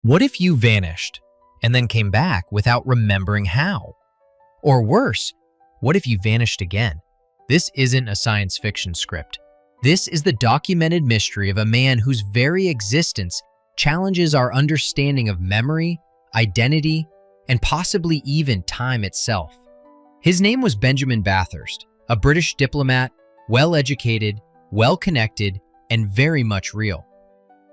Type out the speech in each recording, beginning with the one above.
What if you vanished and then came back without remembering how? Or worse, what if you vanished again? This isn't a science fiction script. This is the documented mystery of a man whose very existence challenges our understanding of memory, identity, and possibly even time itself. His name was Benjamin Bathurst, a British diplomat, well-educated, well-connected, and very much real.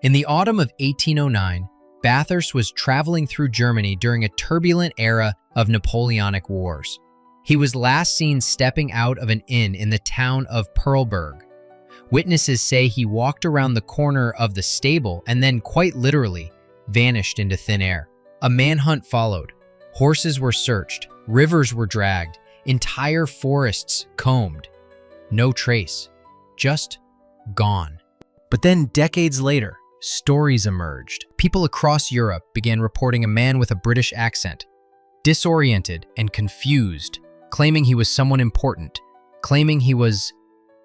In the autumn of 1809, Bathurst was traveling through Germany during a turbulent era of Napoleonic wars. He was last seen stepping out of an inn in the town of Perleberg. Witnesses say he walked around the corner of the stable and then, quite literally, vanished into thin air. A manhunt followed. Horses were searched, rivers were dragged, entire forests combed. No trace, just gone. But then, decades later, stories emerged. People across Europe began reporting a man with a British accent, disoriented and confused, claiming he was someone important, claiming he was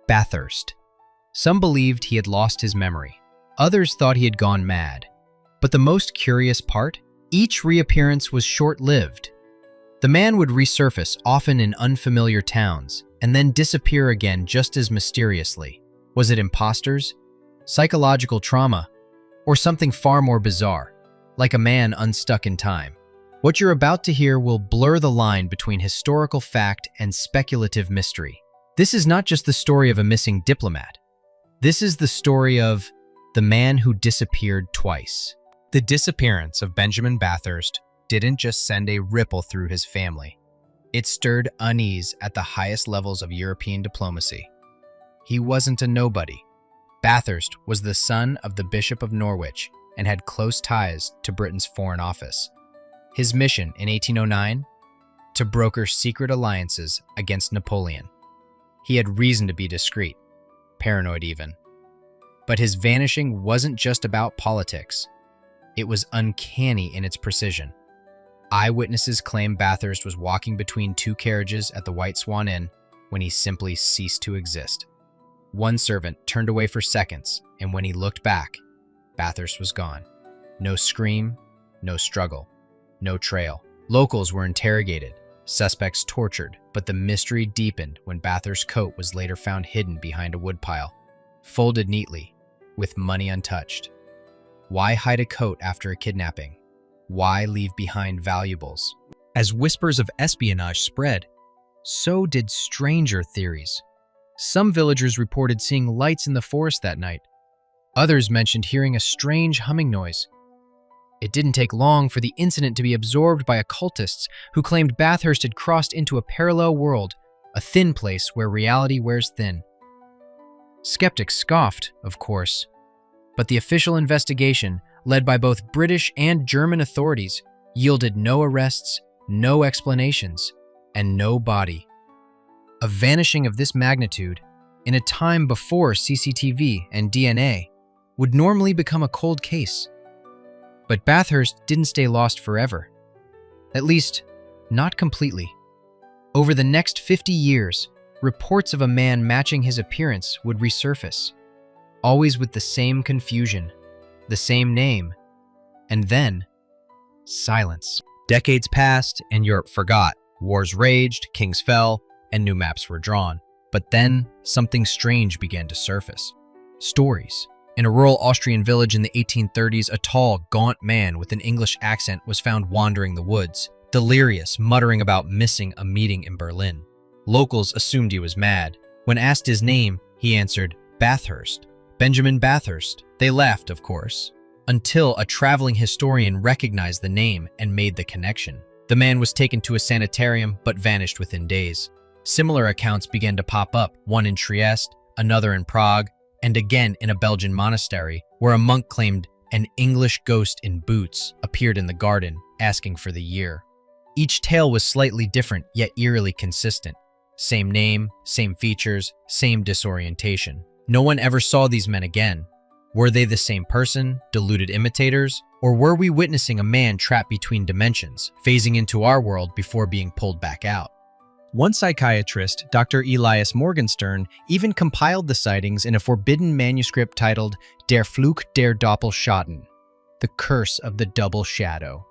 Bathurst. Some believed he had lost his memory. Others thought he had gone mad. But the most curious part? Each reappearance was short-lived. The man would resurface, often in unfamiliar towns, and then disappear again just as mysteriously. Was it imposters, psychological trauma, or something far more bizarre, like a man unstuck in time? What you're about to hear will blur the line between historical fact and speculative mystery. This is not just the story of a missing diplomat. This is the story of the man who disappeared twice. The disappearance of Benjamin Bathurst didn't just send a ripple through his family. It stirred unease at the highest levels of European diplomacy. He wasn't a nobody. Bathurst was the son of the Bishop of Norwich and had close ties to Britain's Foreign Office. His mission in 1809? To broker secret alliances against Napoleon. He had reason to be discreet, paranoid even. But his vanishing wasn't just about politics. It was uncanny in its precision. Eyewitnesses claim Bathurst was walking between two carriages at the White Swan Inn when he simply ceased to exist. One servant turned away for seconds, and when he looked back, Bathurst was gone. No scream, no struggle, no trail. Locals were interrogated, suspects tortured, but the mystery deepened when Bathurst's coat was later found hidden behind a woodpile, folded neatly, with money untouched. Why hide a coat after a kidnapping? Why leave behind valuables? As whispers of espionage spread, so did stranger theories. Some villagers reported seeing lights in the forest that night. Others mentioned hearing a strange humming noise. It didn't take long for the incident to be absorbed by occultists who claimed Bathurst had crossed into a parallel world, a thin place where reality wears thin. Skeptics scoffed, of course, but the official investigation, led by both British and German authorities, yielded no arrests, no explanations, and no body. A vanishing of this magnitude, in a time before CCTV and DNA, would normally become a cold case. But Bathurst didn't stay lost forever. At least, not completely. Over the next 50 years, reports of a man matching his appearance would resurface, always with the same confusion, the same name, and then silence. Decades passed and Europe forgot. Wars raged, kings fell, and new maps were drawn. But then, something strange began to surface. Stories. In a rural Austrian village in the 1830s, a tall, gaunt man with an English accent was found wandering the woods, delirious, muttering about missing a meeting in Berlin. Locals assumed he was mad. When asked his name, he answered, Bathurst. Benjamin Bathurst. They laughed, of course, until a traveling historian recognized the name and made the connection. The man was taken to a sanitarium but vanished within days. Similar accounts began to pop up, one in Trieste, another in Prague, and again in a Belgian monastery, where a monk claimed an English ghost in boots appeared in the garden, asking for the year. Each tale was slightly different, yet eerily consistent. Same name, same features, same disorientation. No one ever saw these men again. Were they the same person, deluded imitators, or were we witnessing a man trapped between dimensions, phasing into our world before being pulled back out? One psychiatrist, Dr. Elias Morgenstern, even compiled the sightings in a forbidden manuscript titled Der Fluch der Doppelschatten, The Curse of the Double Shadow.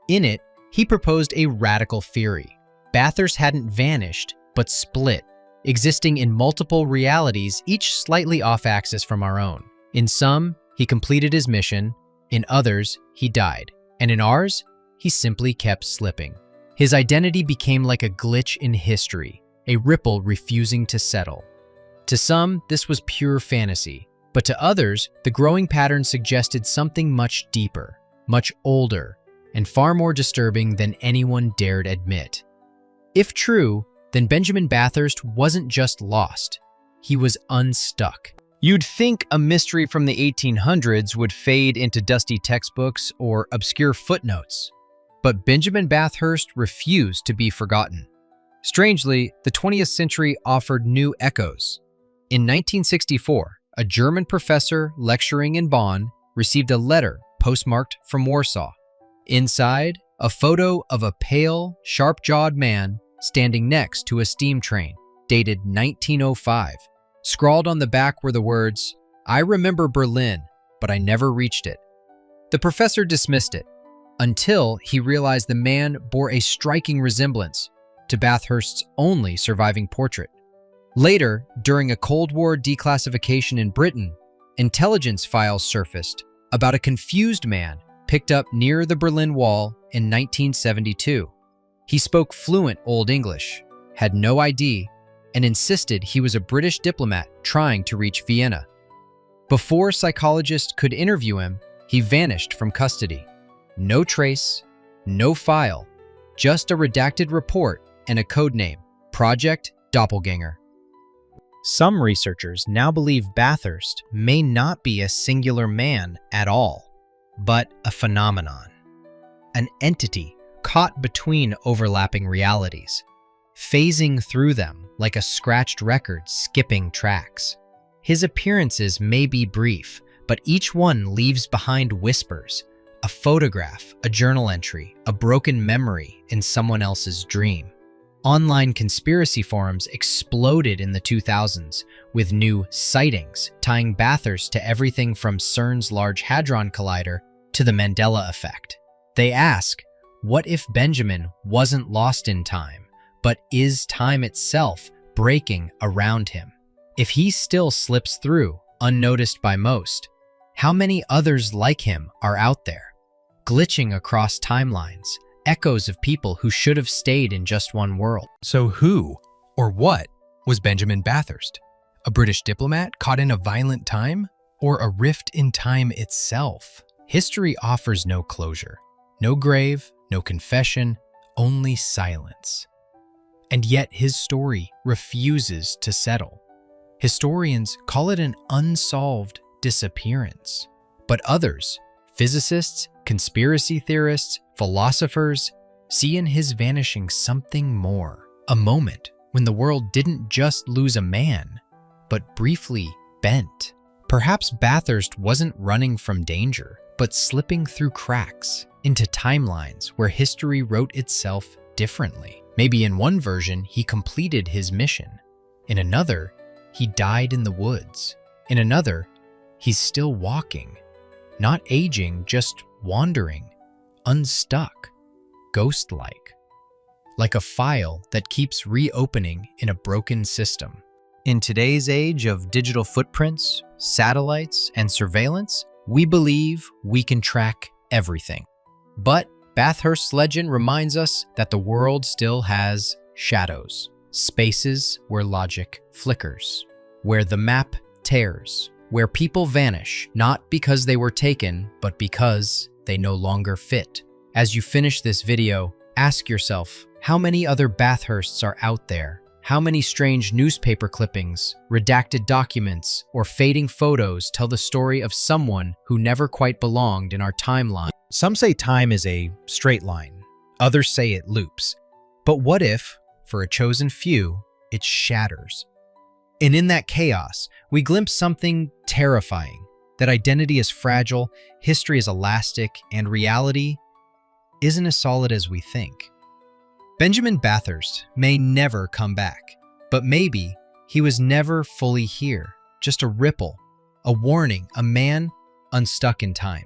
In it, he proposed a radical theory. Bathurst hadn't vanished, but split, existing in multiple realities, each slightly off-axis from our own. In some, he completed his mission, in others, he died, and in ours, he simply kept slipping. His identity became like a glitch in history, a ripple refusing to settle. To some, this was pure fantasy, but to others, the growing pattern suggested something much deeper, much older, and far more disturbing than anyone dared admit. If true, then Benjamin Bathurst wasn't just lost, he was unstuck. You'd think a mystery from the 1800s would fade into dusty textbooks or obscure footnotes, but Benjamin Bathurst refused to be forgotten. Strangely, the 20th century offered new echoes. In 1964, a German professor lecturing in Bonn received a letter postmarked from Warsaw. Inside, a photo of a pale, sharp-jawed man standing next to a steam train, dated 1905. Scrawled on the back were the words, "I remember Berlin, but I never reached it." The professor dismissed it, until he realized the man bore a striking resemblance to Bathurst's only surviving portrait. Later, during a Cold War declassification in Britain, intelligence files surfaced about a confused man picked up near the Berlin Wall in 1972. He spoke fluent Old English, had no ID, and insisted he was a British diplomat trying to reach Vienna. Before psychologists could interview him, he vanished from custody. No trace, no file, just a redacted report and a codename, Project Doppelganger. Some researchers now believe Bathurst may not be a singular man at all, but a phenomenon, an entity caught between overlapping realities, phasing through them like a scratched record skipping tracks. His appearances may be brief, but each one leaves behind whispers, a photograph, a journal entry, a broken memory in someone else's dream. Online conspiracy forums exploded in the 2000s, with new sightings tying Bathurst to everything from CERN's Large Hadron Collider to the Mandela effect. They ask, what if Benjamin wasn't lost in time, but is time itself breaking around him? If he still slips through, unnoticed by most, how many others like him are out there, glitching across timelines, echoes of people who should have stayed in just one world? So who, or what, was Benjamin Bathurst? A British diplomat caught in a violent time? Or a rift in time itself? History offers no closure, no grave, no confession, only silence. And yet his story refuses to settle. Historians call it an unsolved disappearance. But others, physicists, conspiracy theorists, philosophers, see in his vanishing something more. A moment when the world didn't just lose a man, but briefly bent. Perhaps Bathurst wasn't running from danger, but slipping through cracks into timelines where history wrote itself differently. Maybe in one version, he completed his mission. In another, he died in the woods. In another, he's still walking, not aging, just wandering, unstuck, ghost-like, like a file that keeps reopening in a broken system. In today's age of digital footprints, satellites, and surveillance, we believe we can track everything. But Bathurst's legend reminds us that the world still has shadows, spaces where logic flickers, where the map tears, where people vanish, not because they were taken, but because they no longer fit. As you finish this video, ask yourself, how many other Bathursts are out there? How many strange newspaper clippings, redacted documents, or fading photos tell the story of someone who never quite belonged in our timeline? Some say time is a straight line. Others say it loops. But what if, for a chosen few, it shatters? And in that chaos, we glimpse something terrifying, that identity is fragile, history is elastic, and reality isn't as solid as we think. Benjamin Bathurst may never come back, but maybe he was never fully here, just a ripple, a warning, a man unstuck in time.